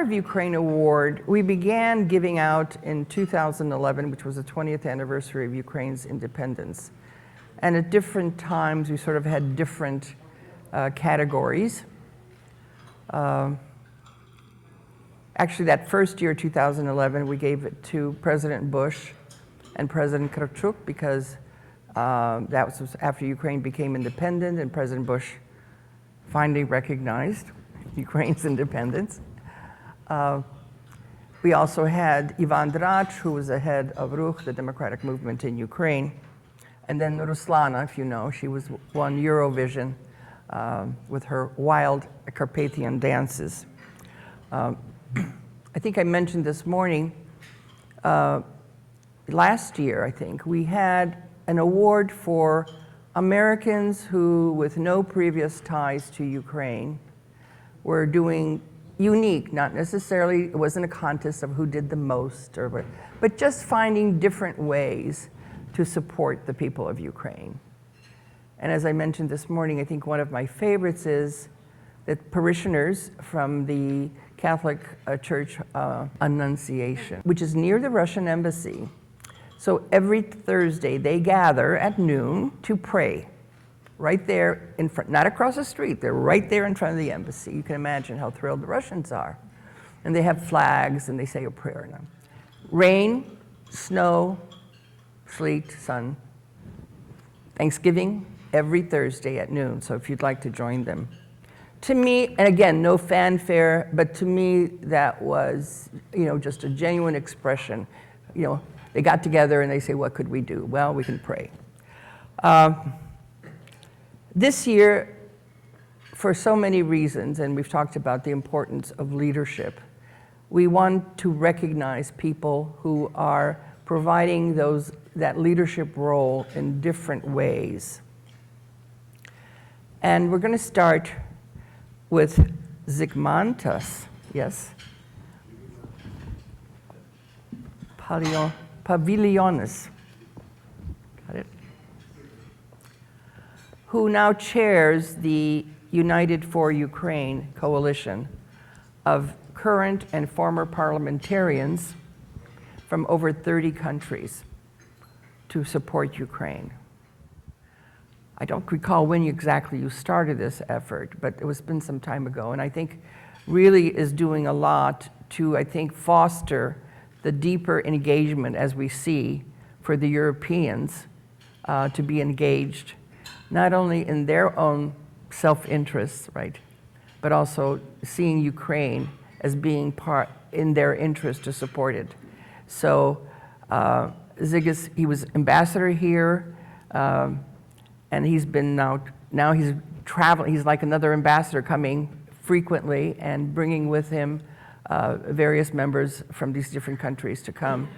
Power of Ukraine Award, we began giving out in 2011, which was the 20th anniversary of Ukraine's independence. And at different times, we sort of had different categories. Actually, that first year, 2011, we gave it to President Bush and President Kravchuk because that was after Ukraine became independent and President Bush finally recognized Ukraine's independence. We also had Ivan Drač, who was the head of Ruch, the democratic movement in Ukraine. And then Ruslana, if you know, she won Eurovision with her wild Carpathian dances. I think I mentioned this morning, last year, I think, we had an award for Americans who, with no previous ties to Ukraine, were doing unique, not necessarily, it wasn't a contest of who did the most, but just finding different ways to support the people of Ukraine. And as I mentioned this morning, I think one of my favorites is that parishioners from the Catholic Church Annunciation, which is near the Russian embassy. So every Thursday they gather at noon to pray right there in front, not across the street, they're right there in front of the embassy. You can imagine how thrilled the Russians are. And they have flags and they say a prayer. Now, rain, snow, sleet, sun. Thanksgiving every Thursday at noon, so if you'd like to join them. To me, and again, no fanfare, but to me that was, just a genuine expression. They got together and they say, what could we do? Well, we can pray. This year, for so many reasons, and we've talked about the importance of leadership, we want to recognize people who are providing that leadership role in different ways. And we're going to start with Žygimantas, yes? Pavilionis, got it? Who now chairs the United for Ukraine coalition of current and former parliamentarians from over 30 countries to support Ukraine. I don't recall when exactly you started this effort, but it was been some time ago, and I think really is doing a lot to, I think, foster the deeper engagement as we see for the Europeans to be engaged, not only in their own self-interests, right, but also seeing Ukraine as being part in their interest to support it. So Zigis, he was ambassador here, and he's been now he's traveling, he's like another ambassador coming frequently and bringing with him various members from these different countries to come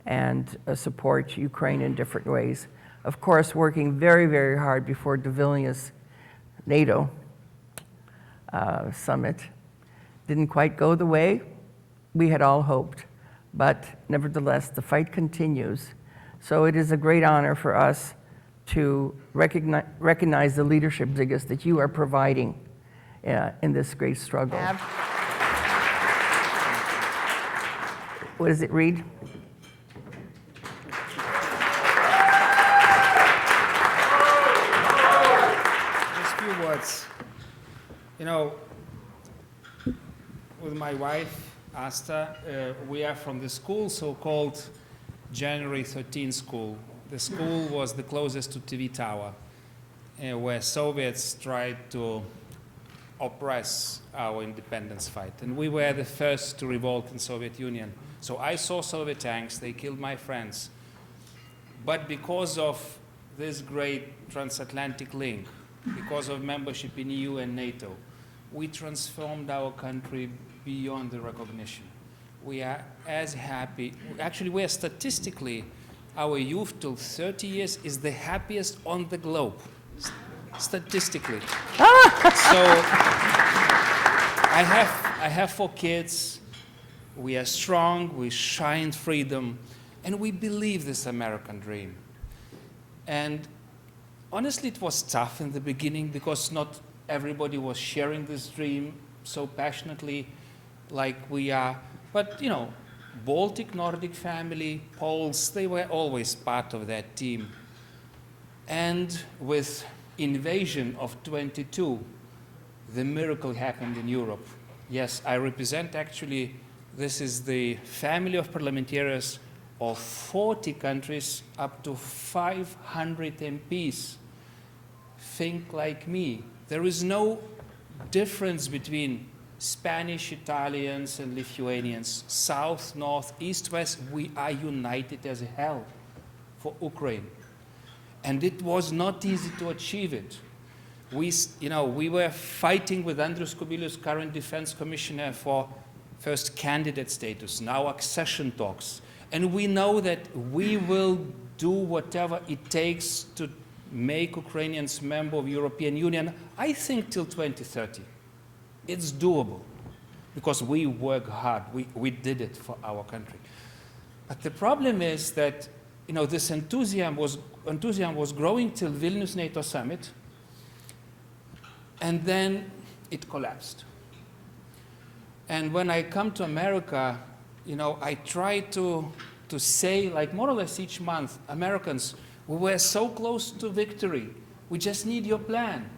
and support Ukraine in different ways. Of course, working very, very hard before the Vilnius NATO summit. Didn't quite go the way we had all hoped, but nevertheless, the fight continues. So it is a great honor for us to recognize the leadership, Zigis, that you are providing in this great struggle. What does it read? Just a few words. With my wife, Asta, we are from the school, so-called January 13 school. The school was the closest to TV Tower, where Soviets tried to oppress our independence fight. And we were the first to revolt in Soviet Union. So I saw Soviet tanks, they killed my friends. But because of this great transatlantic link, because of membership in EU and NATO, we transformed our country beyond the recognition. We are as happy, actually we are statistically, our youth till 30 years is the happiest on the globe, statistically. So I have 4 kids, we are strong, we shine freedom, and we believe this American dream. And honestly, it was tough in the beginning because not everybody was sharing this dream so passionately. like we are. But, you know, Baltic Nordic family, Poles, they were always part of that team. And with invasion of 22, the miracle happened in Europe. Yes, I represent actually, this is the family of parliamentarians of 40 countries, up to 500 MPs. Think like me. There is no difference between Spanish, Italians, and Lithuanians, south, north, east, west. We are united as hell for Ukraine. And it was not easy to achieve it. We were fighting with Andrius Kubilius, current defense commissioner, for first candidate status, now accession talks. And we know that we will do whatever it takes to make Ukrainians member of European Union, I think till 2030. It's doable because we work hard. We did it for our country. But the problem is that, you know, this enthusiasm was growing till Vilnius NATO summit, and then it collapsed. And when I come to America, you know, I try to say, like more or less each month, Americans, we were so close to victory. We just need your plan.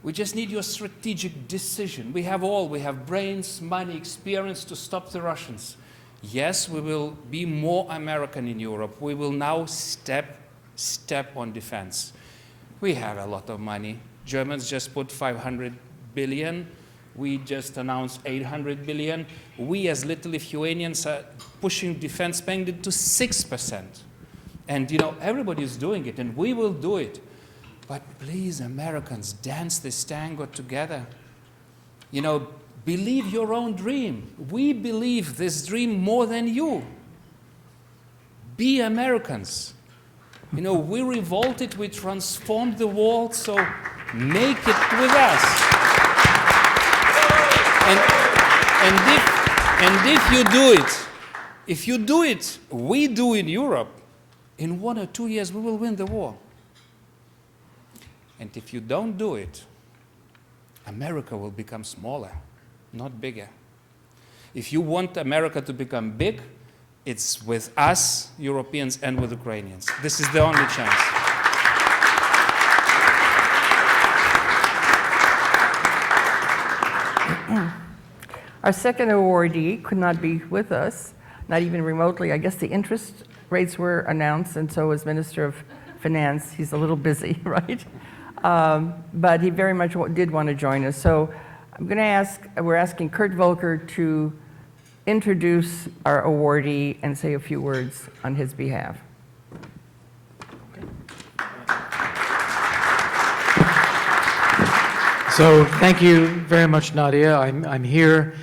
We just need your strategic decision. We have brains, money, experience to stop the Russians. Yes, we will be more American in Europe. We will now step on defense. We have a lot of money. Germans just put 500 billion. We just announced 800 billion. We as little Lithuanians are pushing defense spending to 6%. And you know, everybody is doing it, and we will do it. But please, Americans, dance this tango together. You know, believe your own dream. We believe this dream more than you. Be Americans. You know, we revolted, we transformed the world, so make it with us. And if you do it, we do in Europe, in 1 or 2 years we will win the war. And if you don't do it, America will become smaller, not bigger. If you want America to become big, it's with us, Europeans, and with Ukrainians. This is the only chance. Our second awardee could not be with us, not even remotely. I guess the interest rates were announced, and so as Minister of Finance, he's a little busy, right? But he very much did want to join us. So we're asking Kurt Volker to introduce our awardee and say a few words on his behalf. So thank you very much, Nadia. I'm here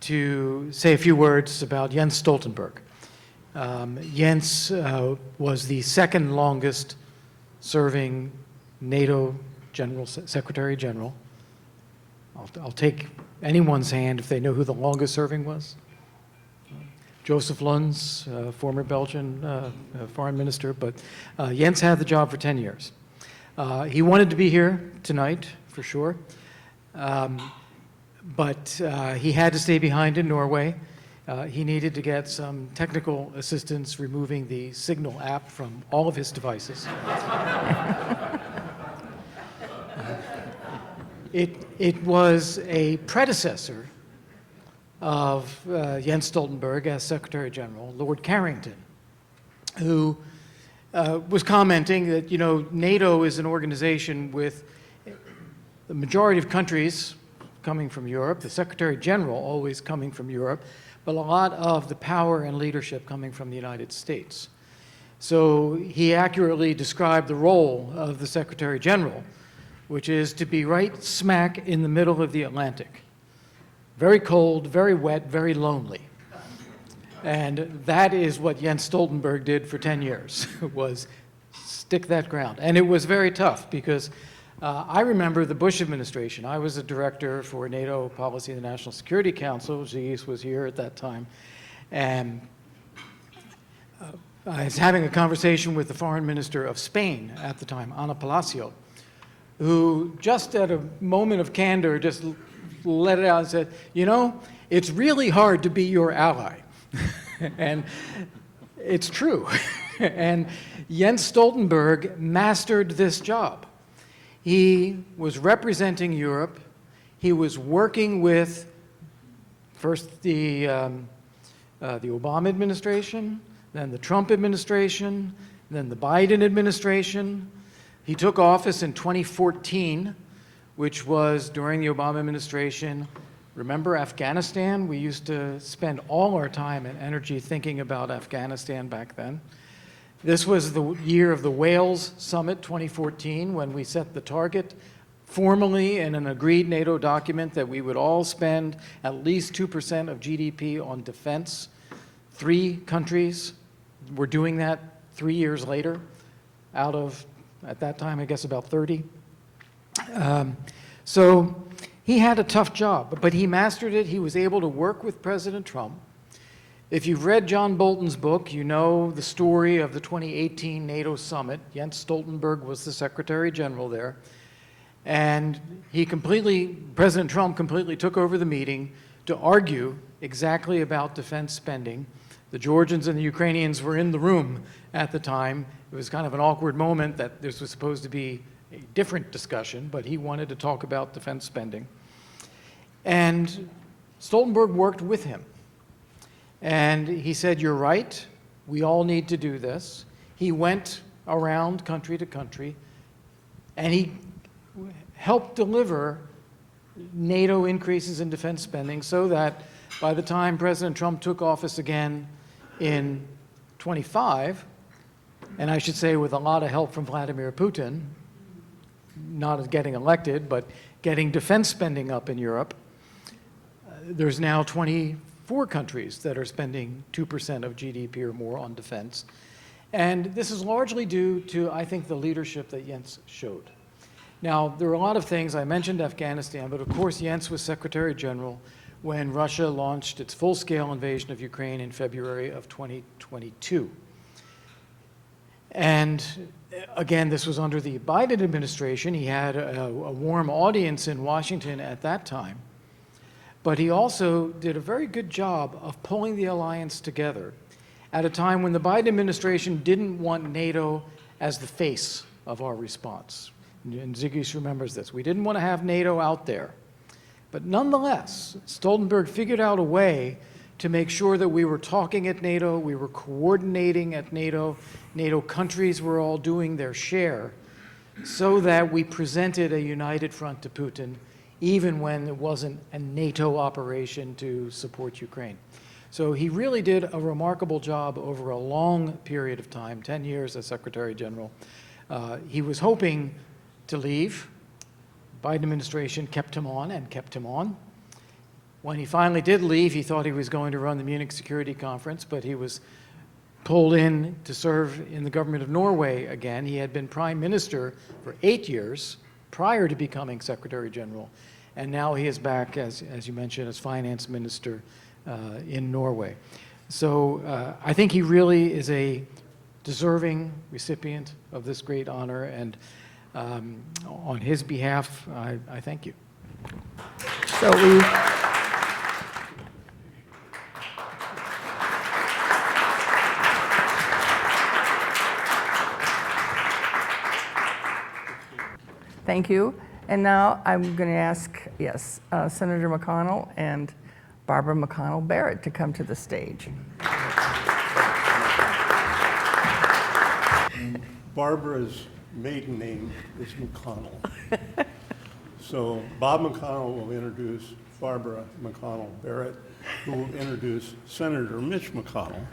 to say a few words about Jens Stoltenberg. Jens was the second longest serving NATO Secretary General. I'll take anyone's hand if they know who the longest serving was. Joseph Luns, former Belgian foreign minister, but Jens had the job for 10 years. He wanted to be here tonight, for sure, but he had to stay behind in Norway. He needed to get some technical assistance removing the Signal app from all of his devices. It was a predecessor of Jens Stoltenberg as Secretary General, Lord Carrington, who was commenting that, you know, NATO is an organization with the majority of countries coming from Europe, the Secretary General always coming from Europe, but a lot of the power and leadership coming from the United States. So he accurately described the role of the Secretary General, which is to be right smack in the middle of the Atlantic. Very cold, very wet, very lonely. And that is what Jens Stoltenberg did for 10 years, was stick that ground. And it was very tough because I remember the Bush administration. I was a director for NATO policy in the National Security Council. Zygis was here at that time. And I was having a conversation with the foreign minister of Spain at the time, Ana Palacio, who just at a moment of candor just let it out and said, you know, it's really hard to be your ally. And it's true. And Jens Stoltenberg mastered this job. He was representing Europe. He was working with first the Obama administration, then the Trump administration, then the Biden administration. He took office in 2014, which was during the Obama administration. Remember Afghanistan? We used to spend all our time and energy thinking about Afghanistan back then. This was the year of the Wales Summit, 2014, when we set the target formally in an agreed NATO document that we would all spend at least 2% of GDP on defense. 3 countries were doing that 3 years later, out of, at that time, I guess about 30. So he had a tough job, but he mastered it. He was able to work with President Trump. If you've read John Bolton's book, you know the story of the 2018 NATO summit. Jens Stoltenberg was the Secretary General there. And President Trump completely took over the meeting to argue exactly about defense spending. The Georgians and the Ukrainians were in the room at the time. It was kind of an awkward moment that this was supposed to be a different discussion, but he wanted to talk about defense spending. And Stoltenberg worked with him. And he said, you're right, we all need to do this. He went around country to country, and he helped deliver NATO increases in defense spending so that by the time President Trump took office again in 25, and I should say with a lot of help from Vladimir Putin, not getting elected, but getting defense spending up in Europe, there's now 24 countries that are spending 2% of GDP or more on defense. And this is largely due to, I think, the leadership that Jens showed. Now, there are a lot of things. I mentioned Afghanistan, but of course Jens was Secretary General when Russia launched its full-scale invasion of Ukraine in February of 2022. And again, this was under the Biden administration. He had a warm audience in Washington at that time. But he also did a very good job of pulling the alliance together at a time when the Biden administration didn't want NATO as the face of our response. And Ziggy remembers this. We didn't want to have NATO out there. But nonetheless, Stoltenberg figured out a way to make sure that we were talking at NATO, we were coordinating at NATO, NATO countries were all doing their share, so that we presented a united front to Putin, even when it wasn't a NATO operation to support Ukraine. So he really did a remarkable job over a long period of time, 10 years as Secretary General. He was hoping to leave. Biden administration kept him on and kept him on. When he finally did leave, he thought he was going to run the Munich Security Conference, but he was pulled in to serve in the government of Norway again. He had been prime minister for 8 years prior to becoming Secretary General, and now he is back, as you mentioned, as finance minister in Norway. So I think he really is a deserving recipient of this great honor, and on his behalf, I thank you. So we... Thank you. And now I'm going to ask, yes, Senator McConnell and Barbara McConnell Barrett to come to the stage. Barbara's maiden name is McConnell. So Bob McConnell will introduce Barbara McConnell Barrett, who will introduce Senator Mitch McConnell.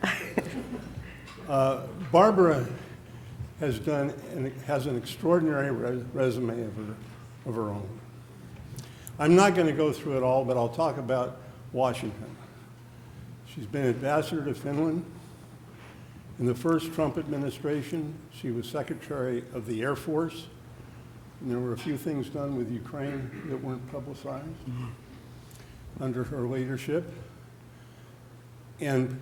Barbara has an extraordinary resume of her own. I'm not going to go through it all, but I'll talk about Washington. She's been ambassador to Finland. In the first Trump administration, she was Secretary of the Air Force. And there were a few things done with Ukraine that weren't publicized under her leadership. And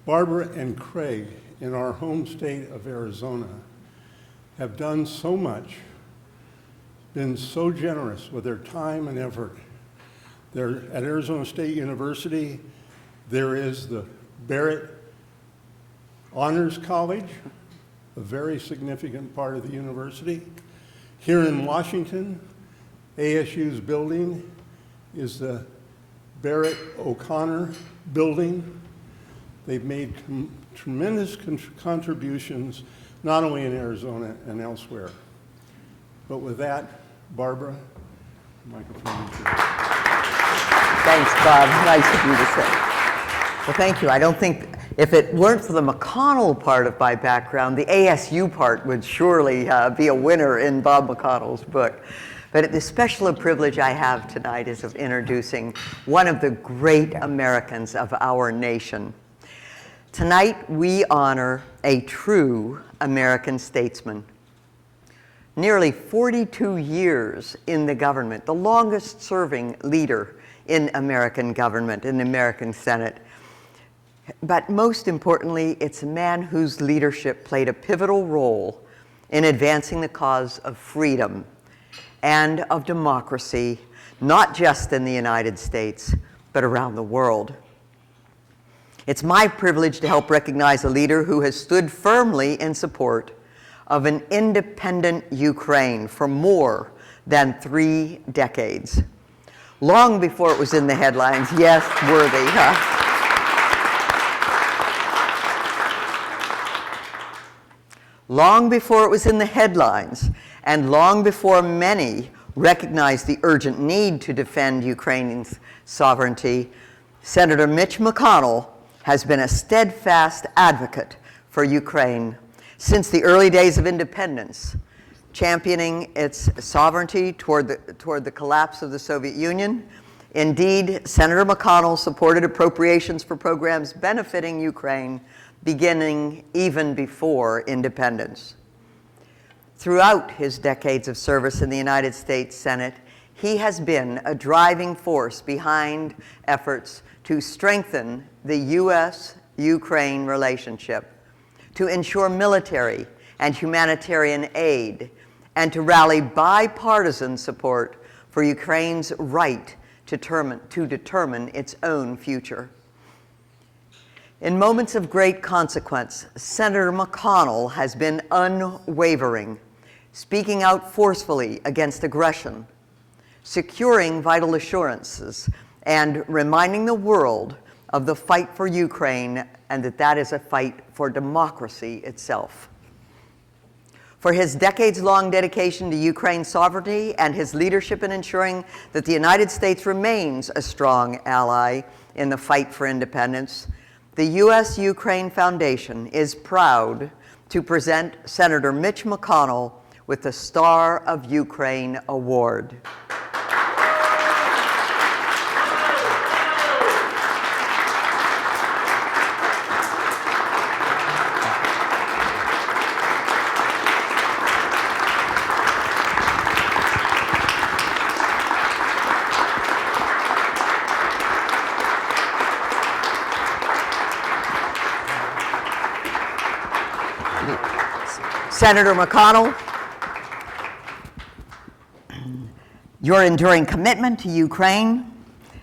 Barbara and Craig, in our home state of Arizona, have done so much, been so generous with their time and effort, There, at Arizona State University, there is the Barrett Honors College, a very significant part of the university. Here in Washington, ASU's building is the Barrett O'Connor Building. They've made tremendous contributions, not only in Arizona and elsewhere. But with that, Barbara, the microphone is yours. Thanks, Bob. Nice of you to say. Well, thank you. I don't think, if it weren't for the McConnell part of my background, the ASU part would surely be a winner in Bob McConnell's book. But the special privilege I have tonight is of introducing one of the great Americans of our nation. Tonight, we honor a true American statesman. Nearly 42 years in the government, the longest serving leader in American government, in the American Senate. But most importantly, it's a man whose leadership played a pivotal role in advancing the cause of freedom and of democracy, not just in the United States, but around the world. It's my privilege to help recognize a leader who has stood firmly in support of an independent Ukraine for more than 3 decades. Long before it was in the headlines. Yes, worthy, huh? Long before it was in the headlines, and long before many recognized the urgent need to defend Ukraine's sovereignty, Senator Mitch McConnell has been a steadfast advocate for Ukraine since the early days of independence, championing its sovereignty toward the collapse of the Soviet Union. Indeed, Senator McConnell supported appropriations for programs benefiting Ukraine beginning even before independence. Throughout his decades of service in the United States Senate, he has been a driving force behind efforts to strengthen the U.S. Ukraine relationship, to ensure military and humanitarian aid, and to rally bipartisan support for Ukraine's right to determine its own future. In moments of great consequence, Senator McConnell has been unwavering, speaking out forcefully against aggression, securing vital assurances, and reminding the world of the fight for Ukraine and that is a fight for democracy itself. For his decades-long dedication to Ukraine's sovereignty and his leadership in ensuring that the United States remains a strong ally in the fight for independence, the U.S. Ukraine Foundation is proud to present Senator Mitch McConnell with the Star of Ukraine Award. Senator McConnell, your enduring commitment to Ukraine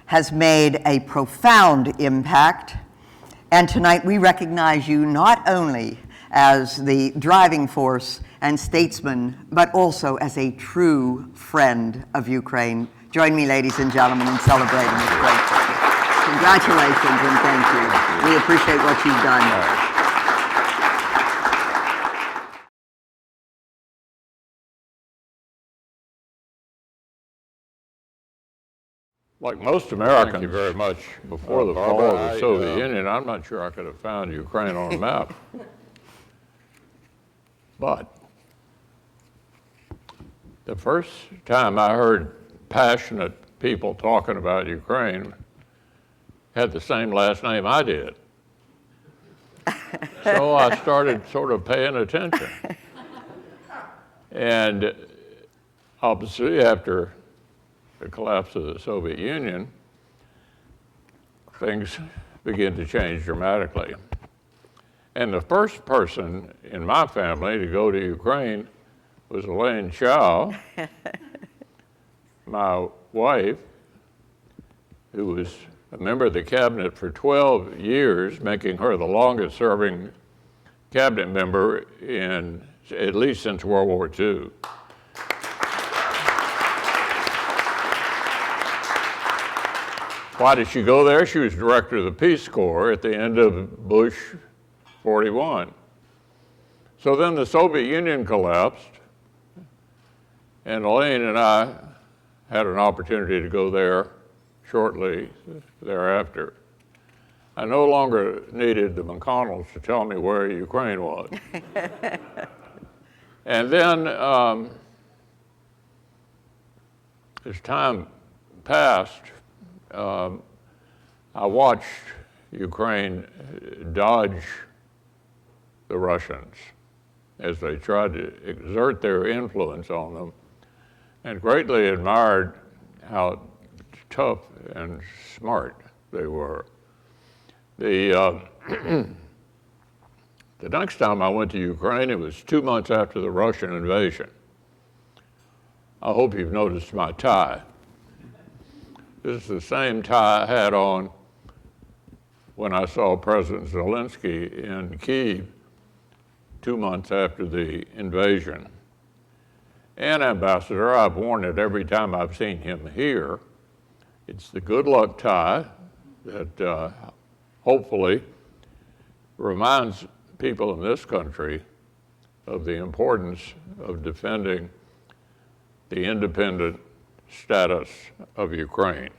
has made a profound impact, and tonight we recognize you not only as the driving force and statesman, but also as a true friend of Ukraine. Join me, ladies and gentlemen, in celebrating this great day. Congratulations and thank you. We appreciate what you've done. Like most Americans, Thank you very much. before the Barbara, fall of the Soviet Union, I'm not sure I could have found Ukraine on a map. But the first time I heard passionate people talking about Ukraine had the same last name I did. So I started sort of paying attention. And obviously after the collapse of the Soviet Union, things began to change dramatically. And the first person in my family to go to Ukraine was Elaine Chow, my wife, who was a member of the cabinet for 12 years, making her the longest serving cabinet member in at least since World War II. Why did she go there? She was director of the Peace Corps at the end of Bush 41. So then the Soviet Union collapsed, and Elaine and I had an opportunity to go there shortly thereafter. I no longer needed the McConnells to tell me where Ukraine was. And then, as time passed, I watched Ukraine dodge the Russians as they tried to exert their influence on them, and greatly admired how tough and smart they were. The next time I went to Ukraine, it was 2 months after the Russian invasion. I hope you've noticed my tie. This is the same tie I had on when I saw President Zelensky in Kyiv 2 months after the invasion. And Ambassador, I've worn it every time I've seen him here. It's the good luck tie that hopefully reminds people in this country of the importance of defending the independent status of Ukraine.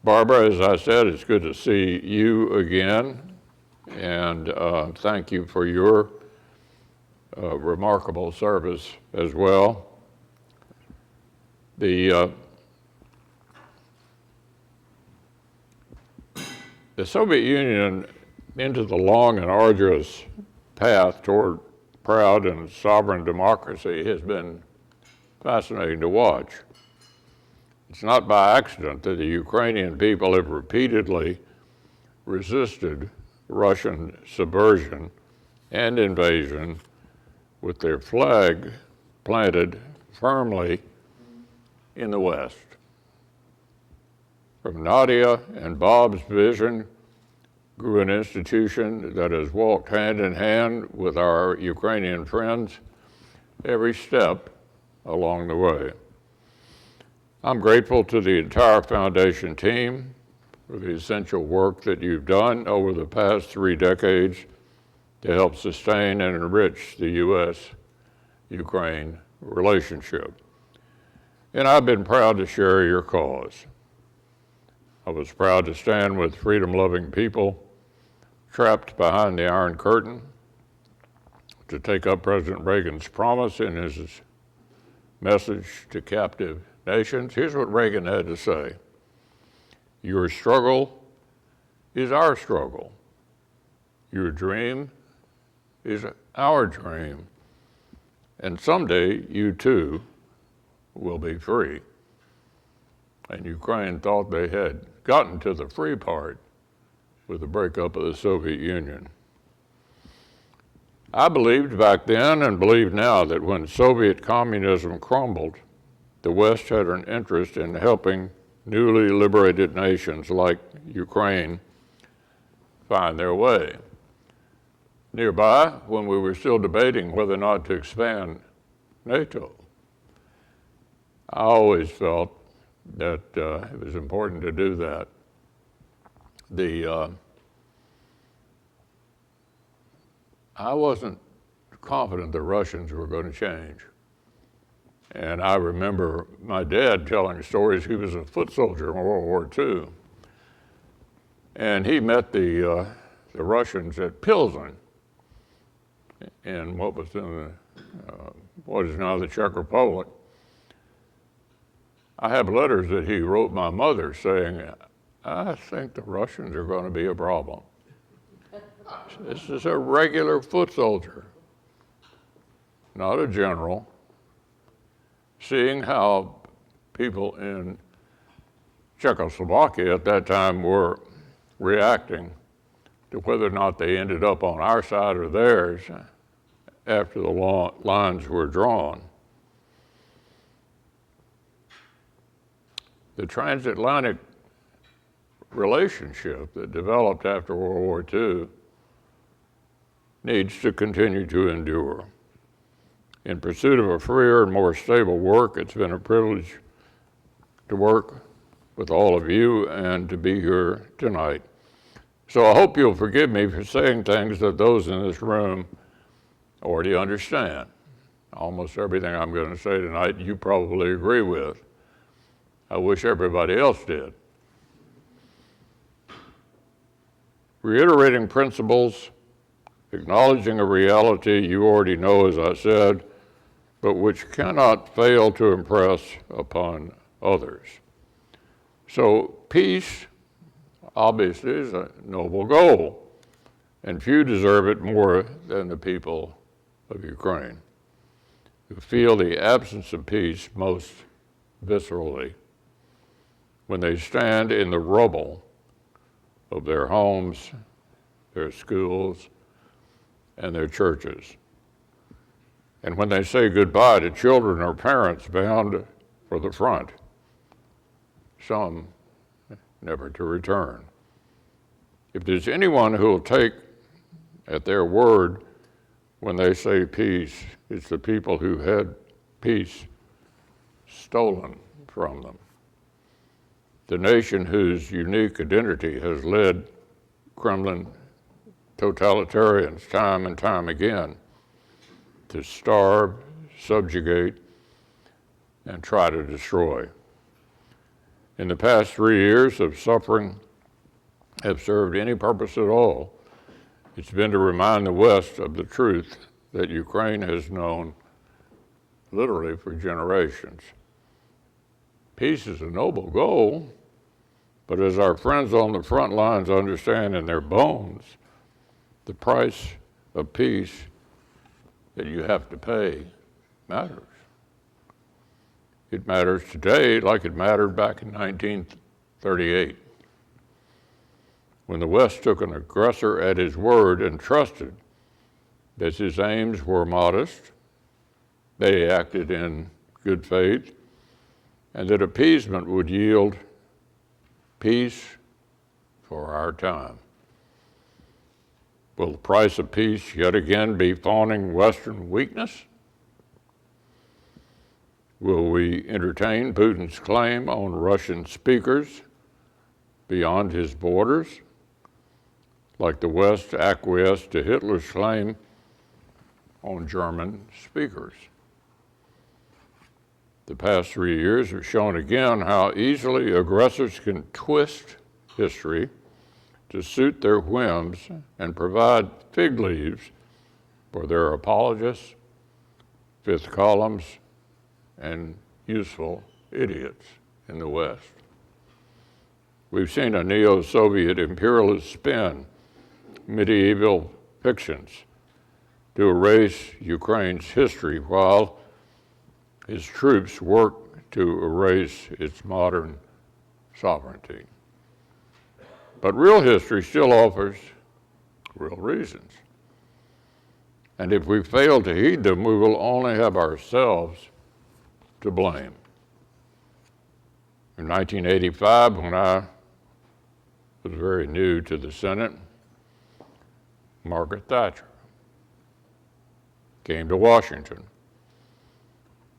Barbara, as I said, it's good to see you again, and thank you for your remarkable service as well. The Soviet Union into the long and arduous path toward proud and sovereign democracy has been fascinating to watch. It's not by accident that the Ukrainian people have repeatedly resisted Russian subversion and invasion with their flag planted firmly in the West. From Nadia and Bob's vision grew an institution that has walked hand in hand with our Ukrainian friends every step along the way. I'm grateful to the entire foundation team for the essential work that you've done over the past 3 decades to help sustain and enrich the U.S. Ukraine relationship. And I've been proud to share your cause. I was proud to stand with freedom-loving people trapped behind the Iron Curtain to take up President Reagan's promise in his message to captive nations. Here's what Reagan had to say: "Your struggle is our struggle. Your dream is our dream. And someday you too will be free." And Ukraine thought they had gotten to the free part with the breakup of the Soviet Union. I believed back then and believe now that when Soviet communism crumbled, the West had an interest in helping newly liberated nations like Ukraine find their way. Nearby, when we were still debating whether or not to expand NATO, I always felt that it was important to do that. I wasn't confident the Russians were going to change. And I remember my dad telling stories. He was a foot soldier in World War II. And he met the Russians at Pilsen in what was in what is now the Czech Republic. I have letters that he wrote my mother saying, "I think the Russians are going to be a problem. This is a regular foot soldier, not a general." Seeing how people in Czechoslovakia at that time were reacting to whether or not they ended up on our side or theirs after the lines were drawn. The transatlantic relationship that developed after World War II needs to continue to endure. In pursuit of a freer and more stable work, it's been a privilege to work with all of you and to be here tonight. So I hope you'll forgive me for saying things that those in this room already understand. Almost everything I'm going to say tonight you probably agree with. I wish everybody else did. Reiterating principles, acknowledging a reality you already know, as I said, but which cannot fail to impress upon others. So peace, obviously, is a noble goal, and few deserve it more than the people of Ukraine, who feel the absence of peace most viscerally when they stand in the rubble of their homes, their schools, and their churches. And when they say goodbye to children or parents bound for the front, some never to return. If there's anyone who will take at their word when they say peace, it's the people who had peace stolen from them. The nation whose unique identity has led Kremlin totalitarians time and time again to starve, subjugate, and try to destroy. In the past 3 years, if suffering have served any purpose at all, it's been to remind the West of the truth that Ukraine has known literally for generations. Peace is a noble goal, but as our friends on the front lines understand in their bones, the price of peace that you have to pay matters. It matters today like it mattered back in 1938, when the West took an aggressor at his word and trusted that his aims were modest, they acted in good faith, and that appeasement would yield peace for our time. Will the price of peace yet again be fawning Western weakness? Will we entertain Putin's claim on Russian speakers beyond his borders, like the West acquiesced to Hitler's claim on German speakers? The past 3 years have shown again how easily aggressors can twist history to suit their whims and provide fig leaves for their apologists, fifth columns, and useful idiots in the West. We've seen a neo-Soviet imperialist spin medieval fictions to erase Ukraine's history while his troops work to erase its modern sovereignty. But real history still offers real reasons. And if we fail to heed them, we will only have ourselves to blame. In 1985, when I was very new to the Senate, Margaret Thatcher came to Washington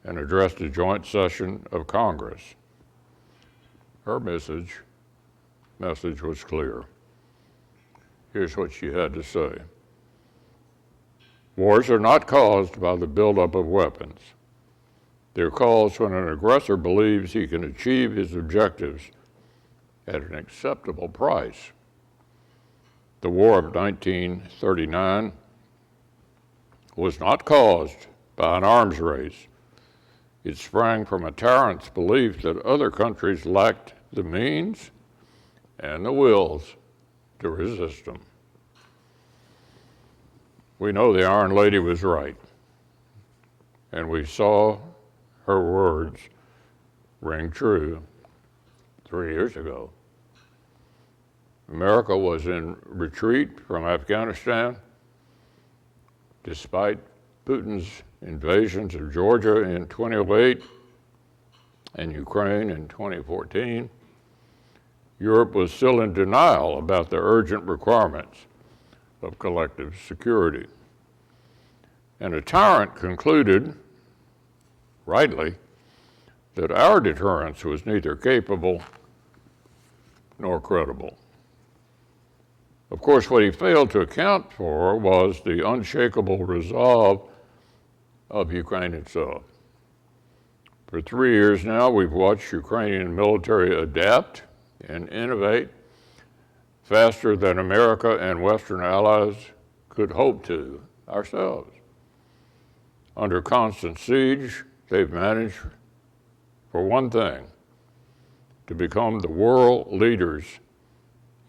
and addressed a joint session of Congress. Her message was clear. Here's what she had to say. Wars are not caused by the buildup of weapons. They're caused when an aggressor believes he can achieve his objectives at an acceptable price. The war of 1939 was not caused by an arms race. It sprang from a tyrant's belief that other countries lacked the means and the wills to resist them. We know the Iron Lady was right, and we saw her words ring true 3 years ago. America was in retreat from Afghanistan despite Putin's invasions of Georgia in 2008 and Ukraine in 2014, Europe was still in denial about the urgent requirements of collective security. And a tyrant concluded, rightly, that our deterrence was neither capable nor credible. Of course, what he failed to account for was the unshakable resolve of Ukraine itself. For 3 years now, we've watched Ukrainian military adapt and innovate faster than America and Western allies could hope to ourselves. Under constant siege, they've managed, for one thing, to become the world leaders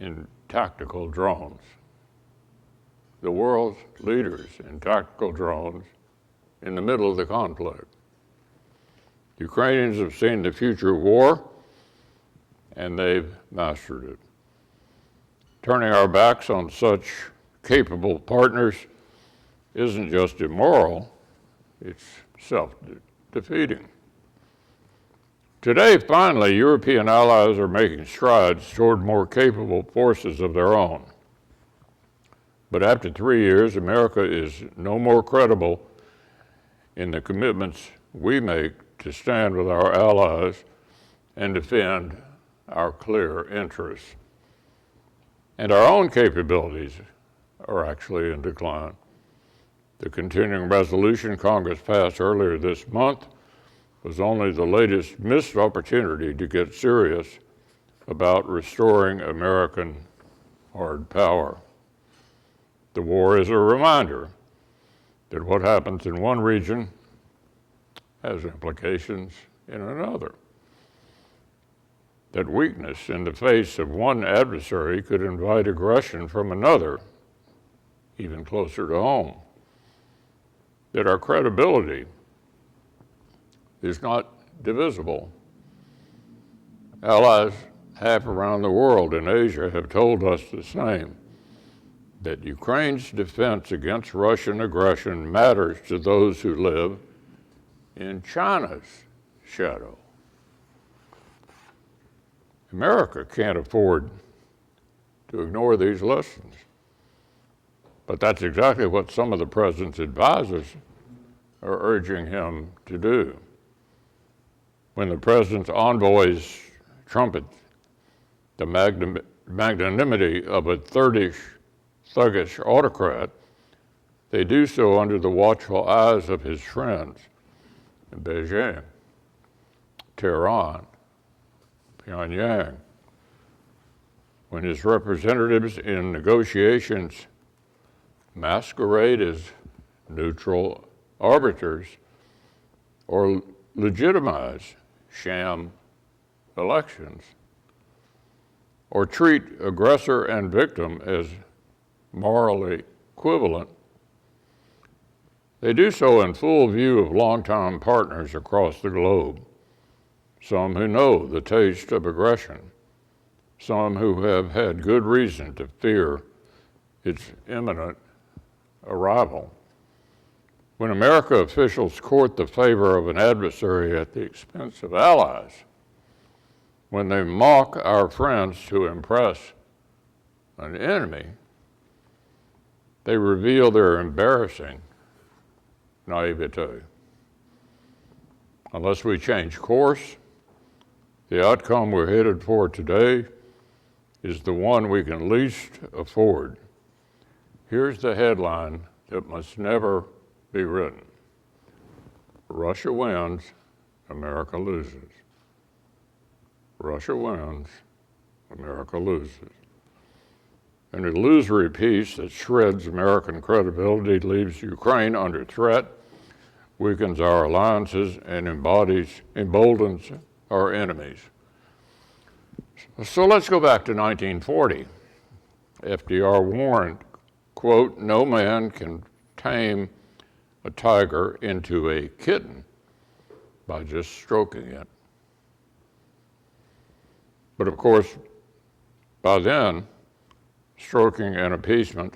in tactical drones. The world's leaders in tactical drones in the middle of the conflict. Ukrainians have seen the future of war, and they've mastered it. Turning our backs on such capable partners isn't just immoral, it's self-defeating. Today, finally, European allies are making strides toward more capable forces of their own. But after 3 years, America is no more credible in the commitments we make to stand with our allies and defend our clear interests. And our own capabilities are actually in decline. The continuing resolution Congress passed earlier this month was only the latest missed opportunity to get serious about restoring American hard power. The war is a reminder that what happens in one region has implications in another. That weakness in the face of one adversary could invite aggression from another, even closer to home. That our credibility is not divisible. Allies half around the world in Asia have told us the same, that Ukraine's defense against Russian aggression matters to those who live in China's shadow. America can't afford to ignore these lessons. But that's exactly what some of the president's advisors are urging him to do. When the president's envoys trumpet the magnanimity of a thuggish autocrat, they do so under the watchful eyes of his friends in Beijing, Tehran, Pyongyang. When his representatives in negotiations masquerade as neutral arbiters or legitimize sham elections or treat aggressor and victim as morally equivalent, they do so in full view of longtime partners across the globe, some who know the taste of aggression, some who have had good reason to fear its imminent arrival. When America officials court the favor of an adversary at the expense of allies, when they mock our friends to impress an enemy, they reveal their embarrassing naivete. Unless we change course, the outcome we're headed for today is the one we can least afford. Here's the headline that must never be written. Russia wins, America loses. Russia wins, America loses. An illusory peace that shreds American credibility, leaves Ukraine under threat, weakens our alliances, and emboldens our enemies. So let's go back to 1940. FDR warned, quote, "No man can tame a tiger into a kitten by just stroking it." But of course, by then, stroking and appeasement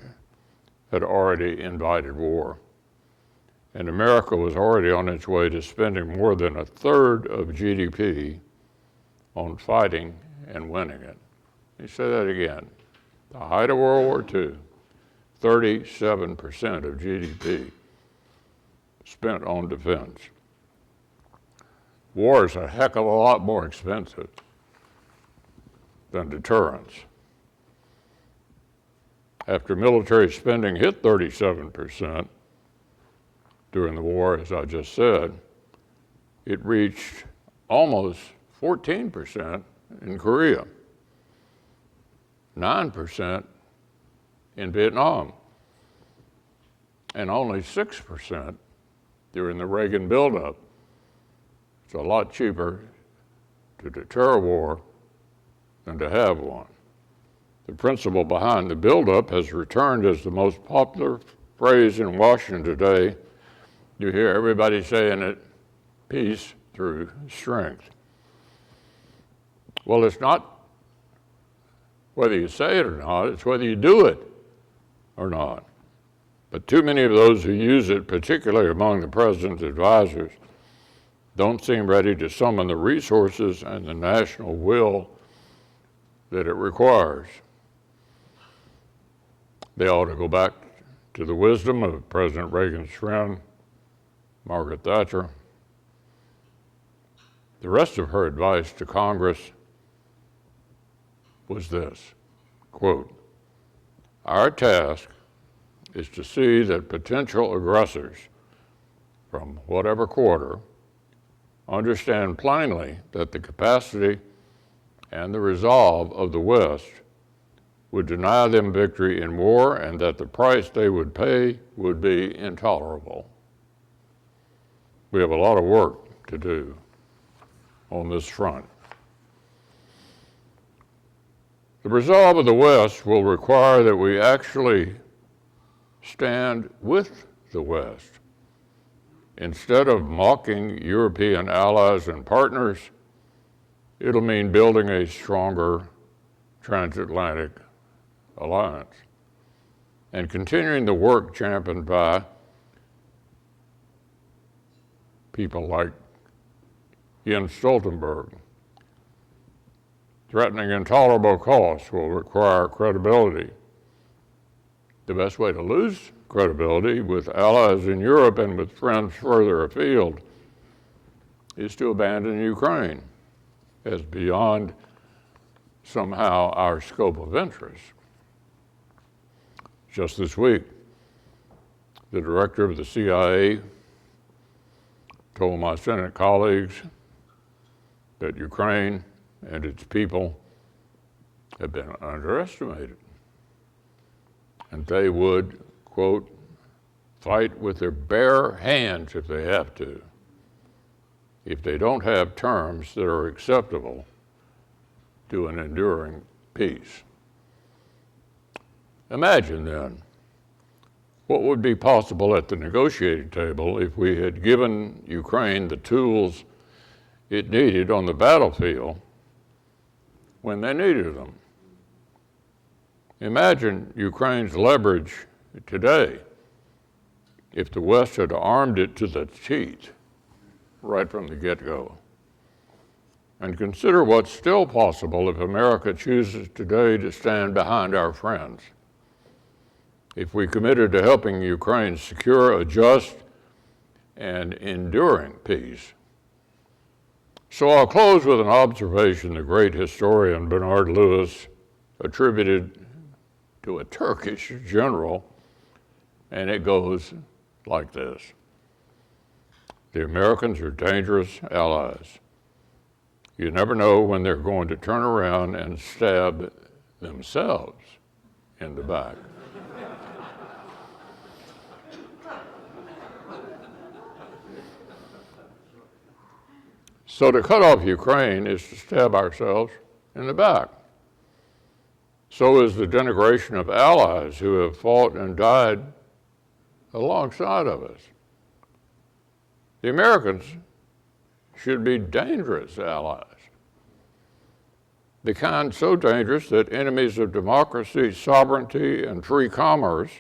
had already invited war. and America was already on its way to spending more than a third of GDP on fighting and winning it. Let me say that again. The height of World War II, 37% of GDP spent on defense. War is a heck of a lot more expensive than deterrence. After military spending hit 37% during the war, as I just said, it reached almost 14% in Korea, 9% in Vietnam, and only 6% during the Reagan buildup. It's a lot cheaper to deter a war than to have one. The principle behind the buildup has returned as the most popular phrase in Washington today. You hear everybody saying it, peace through strength. Well, it's not whether you say it or not, it's whether you do it or not. But too many of those who use it, particularly among the president's advisors, don't seem ready to summon the resources and the national will that it requires. They ought to go back to the wisdom of President Reagan's friend, Margaret Thatcher. The rest of her advice to Congress was this, quote, "Our task is to see that potential aggressors from whatever quarter understand plainly that the capacity and the resolve of the West would deny them victory in war and that the price they would pay would be intolerable." We have a lot of work to do on this front. The resolve of the West will require that we actually stand with the West. Instead of mocking European allies and partners, it'll mean building a stronger transatlantic alliance and continuing the work championed by people like Jens Stoltenberg. Threatening intolerable costs will require credibility. The best way to lose credibility with allies in Europe and with friends further afield is to abandon Ukraine as beyond somehow our scope of interest. Just this week, the director of the CIA told my Senate colleagues that Ukraine and its people have been underestimated, and they would, quote, fight with their bare hands if they have to, if they don't have terms that are acceptable to an enduring peace. Imagine then what would be possible at the negotiating table if we had given Ukraine the tools it needed on the battlefield when they needed them. Imagine Ukraine's leverage today if the West had armed it to the teeth right from the get-go. And consider what's still possible if America chooses today to stand behind our friends. If we committed to helping Ukraine secure a just and enduring peace. So I'll close with an observation the great historian Bernard Lewis attributed to a Turkish general, and it goes like this. The Americans are dangerous allies. You never know when they're going to turn around and stab themselves in the back. So to cut off Ukraine is to stab ourselves in the back. So is the denigration of allies who have fought and died alongside of us. The Americans should be dangerous allies, the kind so dangerous that enemies of democracy, sovereignty, and free commerce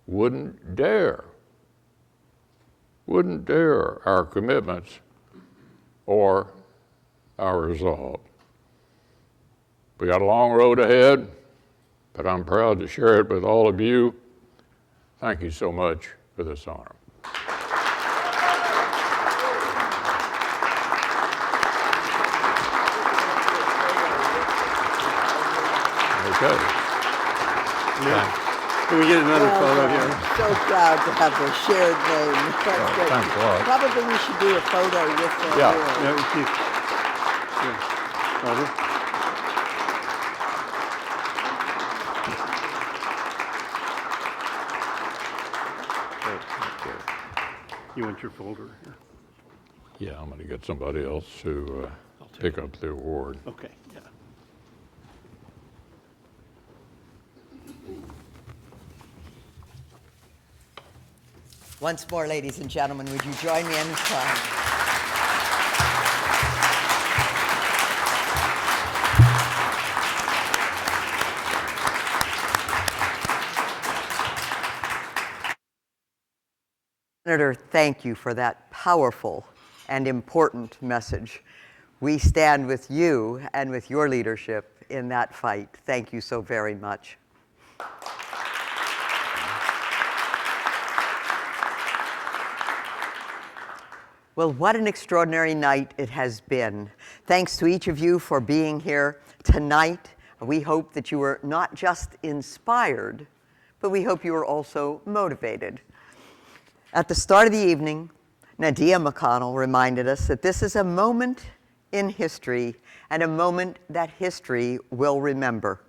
wouldn't dare wouldn't dare our commitments or our resolve. We got a long road ahead, but I'm proud to share it with all of you. Thank you so much for this honor. Okay. Can we get another photo here? So proud to have the shared name. That's great. Thanks a lot. Probably we should do a photo with the Yeah. award. Yeah, Keith. Here. Over. You want your folder here? Yeah, I'm going to get somebody else to pick up the award. Okay, yeah. Once more, ladies and gentlemen, would you join me in this time? Senator, thank you for that powerful and important message. We stand with you and with your leadership in that fight. Thank you so very much. Well, what an extraordinary night it has been. Thanks to each of you for being here tonight. We hope that you were not just inspired, but we hope you were also motivated. At the start of the evening, Nadia McConnell reminded us that this is a moment in history and a moment that history will remember.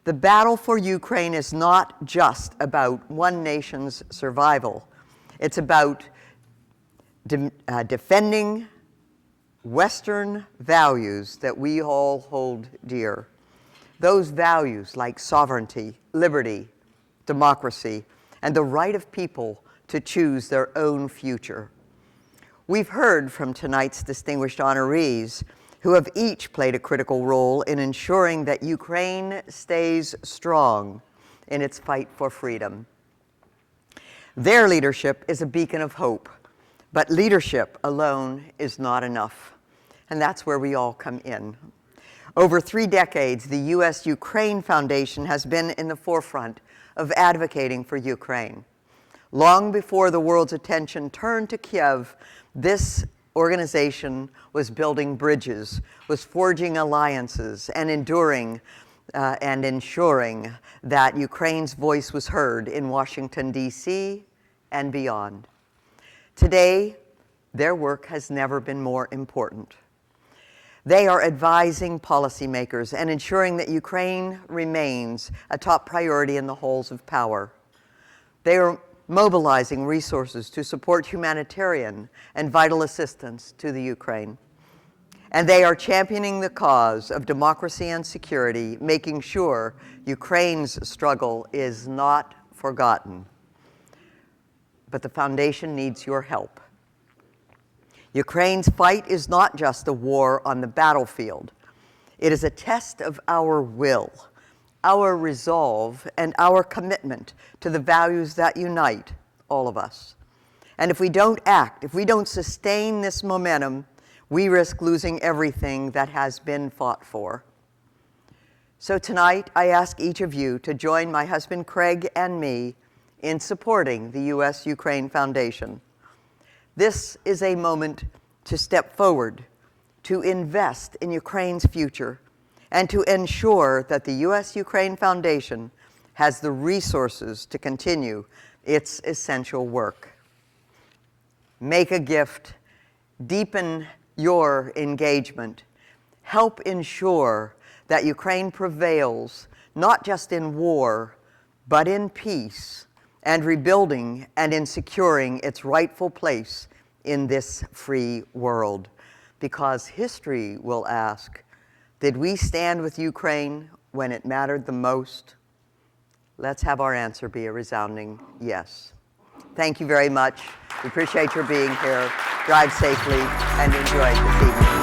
The battle for Ukraine is not just about one nation's survival. It's about defending Western values that we all hold dear. Those values like sovereignty, liberty, democracy, and the right of people to choose their own future. We've heard from tonight's distinguished honorees who have each played a critical role in ensuring that Ukraine stays strong in its fight for freedom. Their leadership is a beacon of hope, but leadership alone is not enough, and that's where we all come in. Over 3 decades, the U.S. Ukraine Foundation has been in the forefront of advocating for Ukraine. Long before the world's attention turned to Kiev, this organization was building bridges, was forging alliances, and enduring and ensuring that Ukraine's voice was heard in Washington, D.C. and beyond. Today, their work has never been more important. They are advising policymakers and ensuring that Ukraine remains a top priority in the halls of power. They are mobilizing resources to support humanitarian and vital assistance to the Ukraine. And they are championing the cause of democracy and security, making sure Ukraine's struggle is not forgotten. But the foundation needs your help. Ukraine's fight is not just a war on the battlefield. It is a test of our will, our resolve, and our commitment to the values that unite all of us. And if we don't act, if we don't sustain this momentum, we risk losing everything that has been fought for. So tonight, I ask each of you to join my husband Craig and me in supporting the U.S. Ukraine Foundation. This is a moment to step forward, to invest in Ukraine's future, and to ensure that the U.S. Ukraine Foundation has the resources to continue its essential work. Make a gift, deepen your engagement, help ensure that Ukraine prevails, not just in war, but in peace, and rebuilding and in securing its rightful place in this free world. Because history will ask, did we stand with Ukraine when it mattered the most? Let's have our answer be a resounding yes. Thank you very much. We appreciate your being here. Drive safely and enjoy this evening.